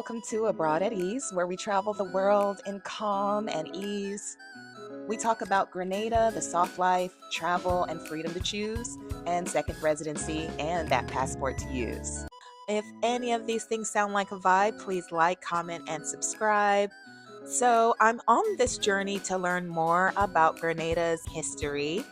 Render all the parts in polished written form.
welcome to Abroad at Ease, where we travel the world in calm and ease. We talk about Grenada, the soft life, travel, and freedom to choose, and second residency and that passport to use. If any of these things sound like a vibe, please like, comment, and subscribe. So, I'm on this journey to learn more about Grenada's history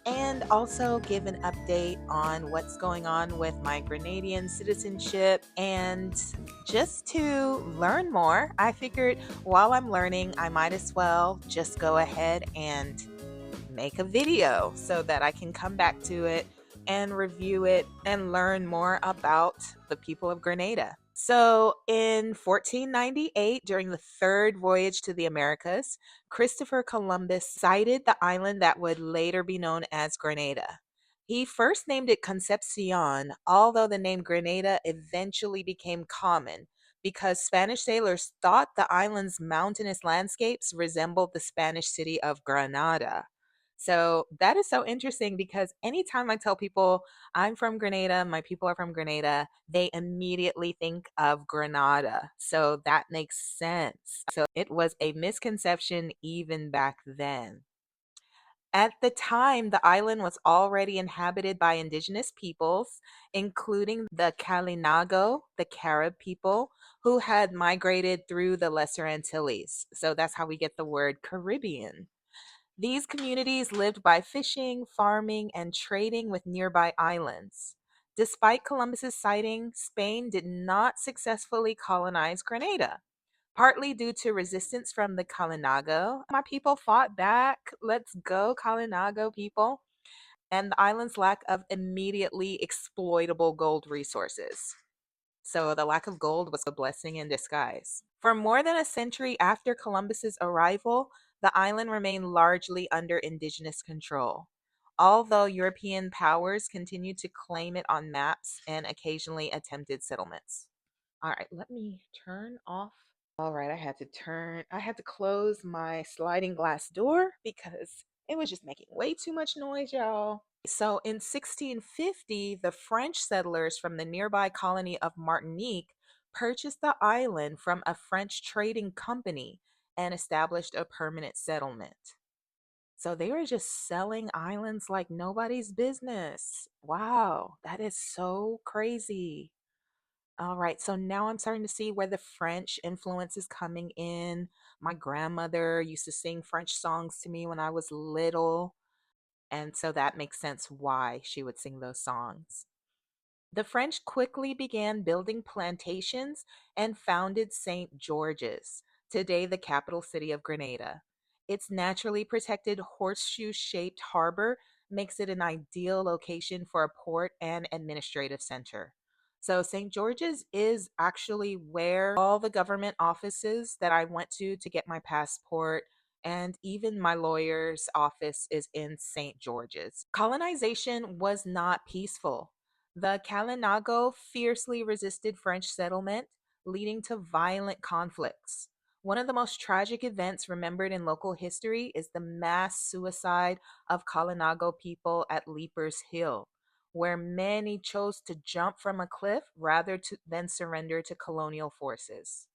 and also give an update on what's going on with my Grenadian citizenship. And just to learn more, I figured while I'm learning, I might as well just go ahead and make a video so that I can come back to it and review it and learn more about the people of Grenada. So, in 1498, during the third voyage to the Americas, Christopher Columbus sighted the island that would later be known as Grenada. He first named it Concepcion, although the name Grenada eventually became common because Spanish sailors thought the island's mountainous landscapes resembled the Spanish city of Granada. So that is so interesting because anytime I tell people I'm from Grenada, my people are from Grenada, they immediately think of Granada. So that makes sense. So it was a misconception even back then. At the time, the island was already inhabited by indigenous peoples, including the Kalinago, the Carib people, who had migrated through the Lesser Antilles. So that's how we get the word Caribbean. These communities lived by fishing, farming, and trading with nearby islands. Despite Columbus's sighting, Spain did not successfully colonize Grenada, partly due to resistance from the Kalinago. My people fought back. Let's go, Kalinago people. And the island's lack of immediately exploitable gold resources. So the lack of gold was a blessing in disguise. For more than a century after Columbus's arrival, the island remained largely under indigenous control, although European powers continued to claim it on maps and occasionally attempted settlements. All right, let me turn off. All right, I had to close my sliding glass door because it was just making way too much noise, y'all. So in 1650, the French settlers from the nearby colony of Martinique purchased the island from a French trading company and established a permanent settlement. So they were just selling islands like nobody's business. Wow, that is so crazy. All right, so now I'm starting to see where the French influence is coming in. My grandmother used to sing French songs to me when I was little, and so that makes sense why she would sing those songs. The French quickly began building plantations and founded St. George's, today the capital city of Grenada. Its naturally protected horseshoe shaped harbor makes it an ideal location for a port and administrative center. So, St. George's is actually where all the government offices that I went to get my passport and even my lawyer's office is in St. George's. Colonization was not peaceful. The Kalinago fiercely resisted French settlement, leading to violent conflicts. One of the most tragic events remembered in local history is the mass suicide of Kalinago people at Leapers Hill, where many chose to jump from a cliff than surrender to colonial forces.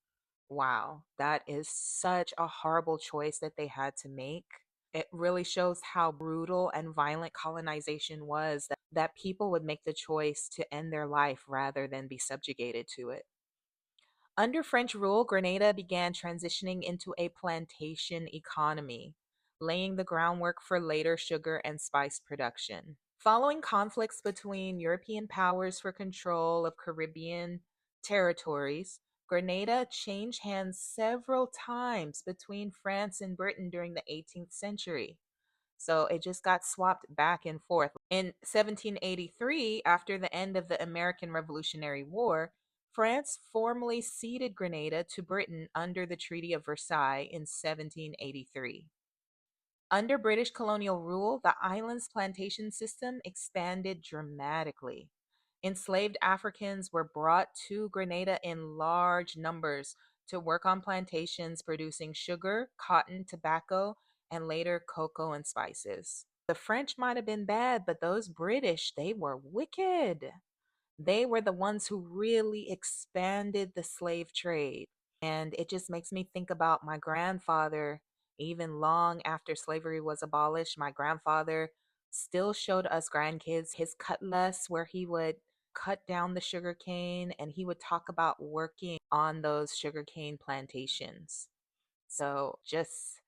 Wow, that is such a horrible choice that they had to make. It really shows how brutal and violent colonization was that people would make the choice to end their life rather than be subjugated to it. Under French rule, Grenada began transitioning into a plantation economy, laying the groundwork for later sugar and spice production. Following conflicts between European powers for control of Caribbean territories, Grenada changed hands several times between France and Britain during the 18th century. So it just got swapped back and forth. In 1783, after the end of the American Revolutionary War, France formally ceded Grenada to Britain under the Treaty of Versailles in 1783. Under British colonial rule, the island's plantation system expanded dramatically. Enslaved Africans were brought to Grenada in large numbers to work on plantations producing sugar, cotton, tobacco, and later cocoa and spices. The French might have been bad, but those British, they were wicked. They were the ones who really expanded the slave trade. And it just makes me think about my grandfather. Even long after slavery was abolished, my grandfather still showed us grandkids his cutlass where he would cut down the sugar cane and he would talk about working on those sugarcane plantations. So just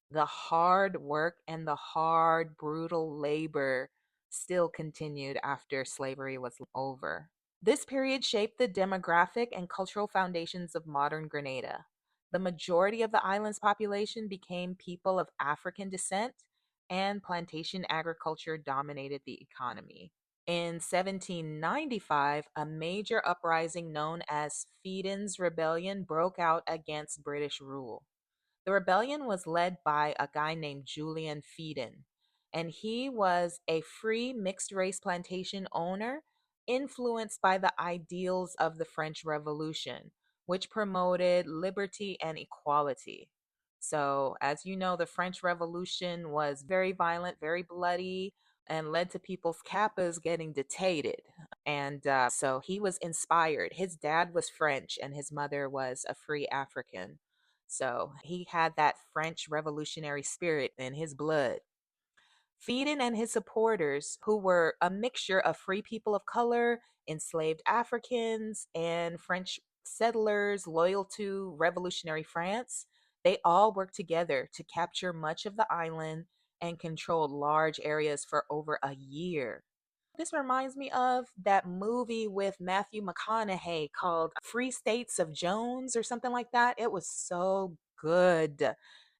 the hard work and the hard, brutal labor still continued after slavery was over. This period shaped the demographic and cultural foundations of modern Grenada. The majority of the island's population became people of African descent, and plantation agriculture dominated the economy. In 1795, a major uprising known as Phelan's Rebellion broke out against British rule. The rebellion was led by a guy named Julian Phelan, and he was a free mixed race plantation owner influenced by the ideals of the French Revolution, which promoted liberty and equality. So, as you know, the French Revolution was very violent, very bloody, and led to people's cappas getting detained. And so he was inspired. His dad was French and his mother was a free African. So he had that French revolutionary spirit in his blood. Phelan and his supporters, who were a mixture of free people of color, enslaved Africans, and French settlers loyal to revolutionary France, they all worked together to capture much of the island and control large areas for over a year. This reminds me of that movie with Matthew McConaughey called Free States of Jones or something like that. It was so good.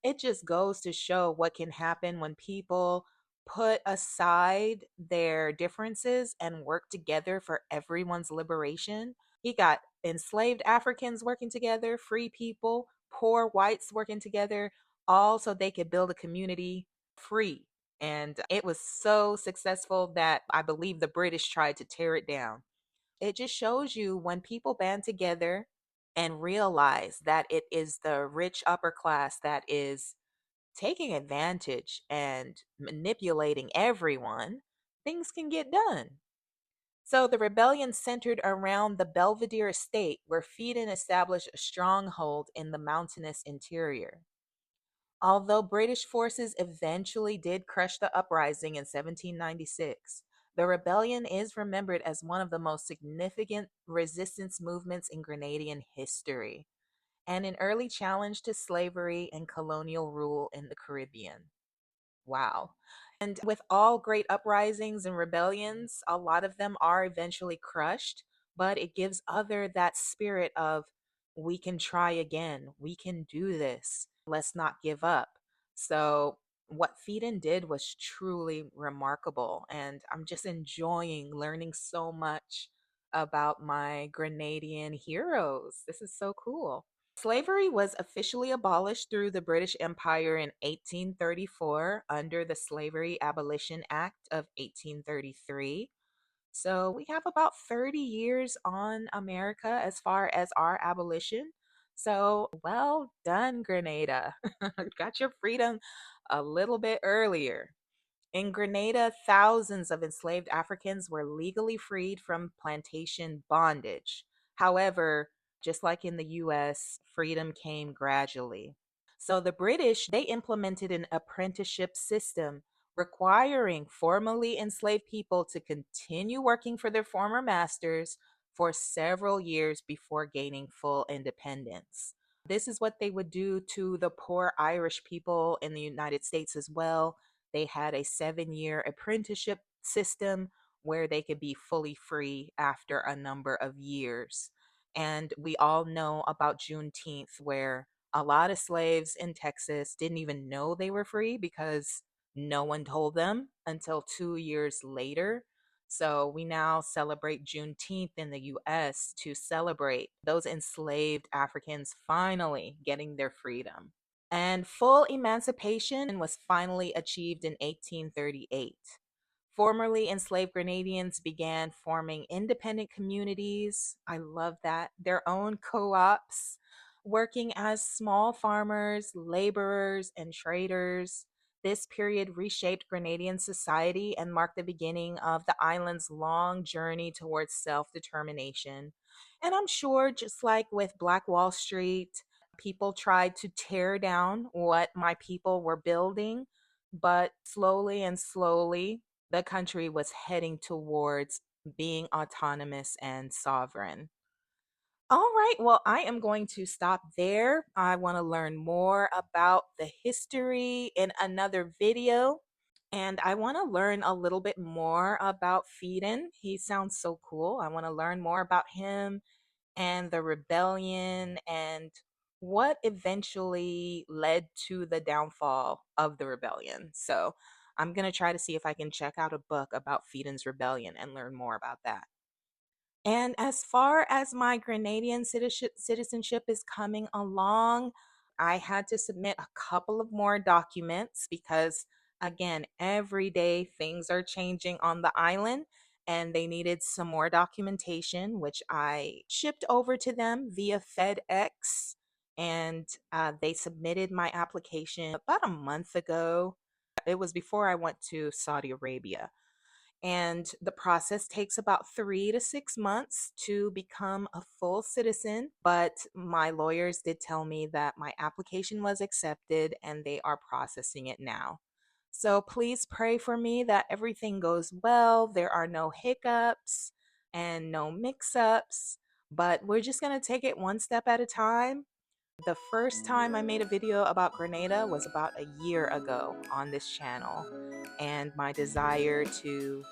It just goes to show what can happen when people put aside their differences and work together for everyone's liberation. He got enslaved Africans working together, free people, poor whites working together, all so they could build a community free. And it was so successful that I believe the British tried to tear it down. It just shows you when people band together and realize that it is the rich upper class that is taking advantage and manipulating everyone, things can get done. So the rebellion centered around the Belvedere estate, where Phelan established a stronghold in the mountainous interior. Although British forces eventually did crush the uprising in 1796, the rebellion is remembered as one of the most significant resistance movements in Grenadian history and an early challenge to slavery and colonial rule in the Caribbean. Wow. And with all great uprisings and rebellions, a lot of them are eventually crushed, but it gives other that spirit of we can try again. We can do this. Let's not give up. So what Phelan did was truly remarkable, and I'm just enjoying learning so much about my Grenadian heroes. This is so cool. Slavery was officially abolished through the British Empire in 1834 under the Slavery Abolition Act of 1833. So we have about 30 years on America as far as our abolition. So well done, Grenada. Got your freedom a little bit earlier. In Grenada, thousands of enslaved Africans were legally freed from plantation bondage. However, just like in the US, freedom came gradually. So the British, they implemented an apprenticeship system requiring formerly enslaved people to continue working for their former masters for several years before gaining full independence. This is what they would do to the poor Irish people in the United States as well. They had a 7 year apprenticeship system where they could be fully free after a number of years. And we all know about Juneteenth, where a lot of slaves in Texas didn't even know they were free because no one told them until 2 years later. So we now celebrate Juneteenth in the US to celebrate those enslaved Africans finally getting their freedom. And full emancipation was finally achieved in 1838. Formerly enslaved Grenadians began forming independent communities. I love that. Their own co ops, working as small farmers, laborers, and traders. This period reshaped Grenadian society and marked the beginning of the island's long journey towards self determination. And I'm sure, just like with Black Wall Street, people tried to tear down what my people were building, but slowly and slowly, the country was heading towards being autonomous and sovereign. All right, well, I am going to stop there. I want to learn more about the history in another video. And I want to learn a little bit more about Phaedon. He sounds so cool. I want to learn more about him and the rebellion and what eventually led to the downfall of the rebellion. So I'm going to try to see if I can check out a book about Phaedon's rebellion and learn more about that. And as far as my Grenadian citizenship is coming along, I had to submit a couple of more documents because, again, every day things are changing on the island and they needed some more documentation, which I shipped over to them via FedEx. And they submitted my application about a month ago. It was before I went to Saudi Arabia. And the process takes about 3 to 6 months to become a full citizen. But my lawyers did tell me that my application was accepted and they are processing it now. So please pray for me that everything goes well. There are no hiccups and no mix ups, but we're just going to take it one step at a time. The first time I made a video about Grenada was about a year ago on this channel, and my desire to,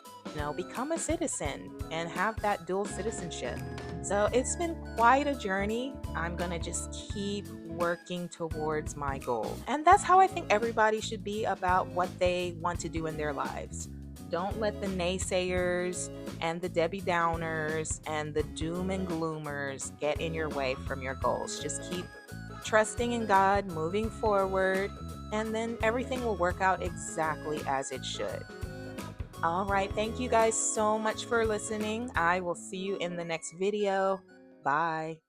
become a citizen and have that dual citizenship. So it's been quite a journey. I'm gonna just keep working towards my goal. And that's how I think everybody should be about what they want to do in their lives. Don't let the naysayers and the Debbie Downers and the doom and gloomers get in your way from your goals. Just keep trusting in God, moving forward, and then everything will work out exactly as it should. All right, thank you guys so much for listening. I will see you in the next video. Bye.